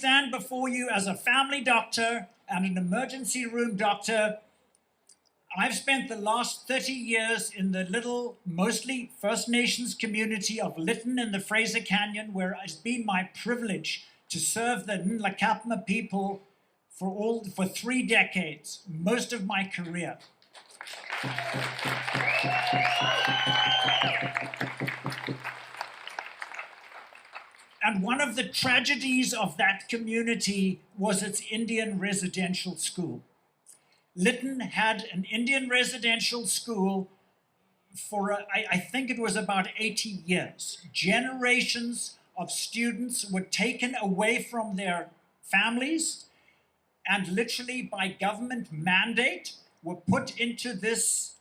stand before you as a family doctor and an emergency room doctor. I've spent the last 30 years in the little, mostly First Nations community of Litton in the Fraser Canyon, where it's been my privilege to serve the Nlakatma people for 3 decades, most of my career. And one of the tragedies of that community was its Indian residential school. Litton had an Indian residential school for, I think it was about 80 years. Generations of students were taken away from their families and literally by government mandate were put into this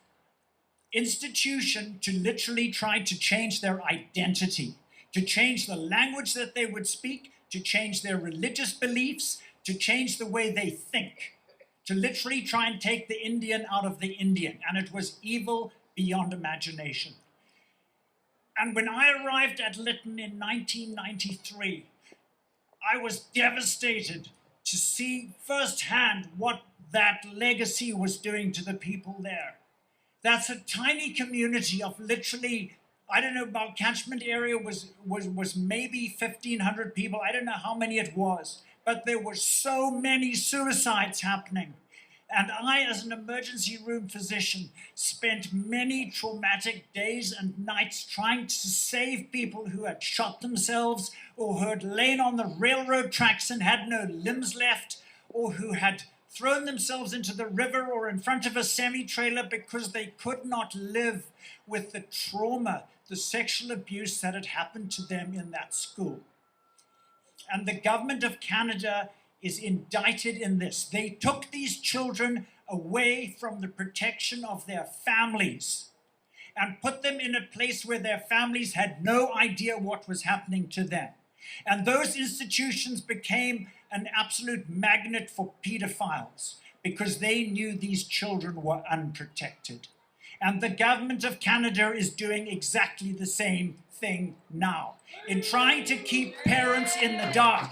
institution to literally try to change their identity, to change the language that they would speak, to change their religious beliefs, to change the way they think, to literally try and take the Indian out of the Indian. And it was evil beyond imagination. And when I arrived at Litton in 1993, I was devastated to see firsthand what that legacy was doing to the people there. That's a tiny community of literally, I don't know, about catchment area was maybe 1,500 people. I don't know how many it was, but there were so many suicides happening. And I, as an emergency room physician, spent many traumatic days and nights trying to save people who had shot themselves or who had lain on the railroad tracks and had no limbs left, or who had thrown themselves into the river or in front of a semi-trailer because they could not live with the trauma, the sexual abuse that had happened to them in that school. And the government of Canada is indicted in this. They took these children away from the protection of their families and put them in a place where their families had no idea what was happening to them. And those institutions became an absolute magnet for pedophiles because they knew these children were unprotected. And the government of Canada is doing exactly the same thing now in trying to keep parents in the dark.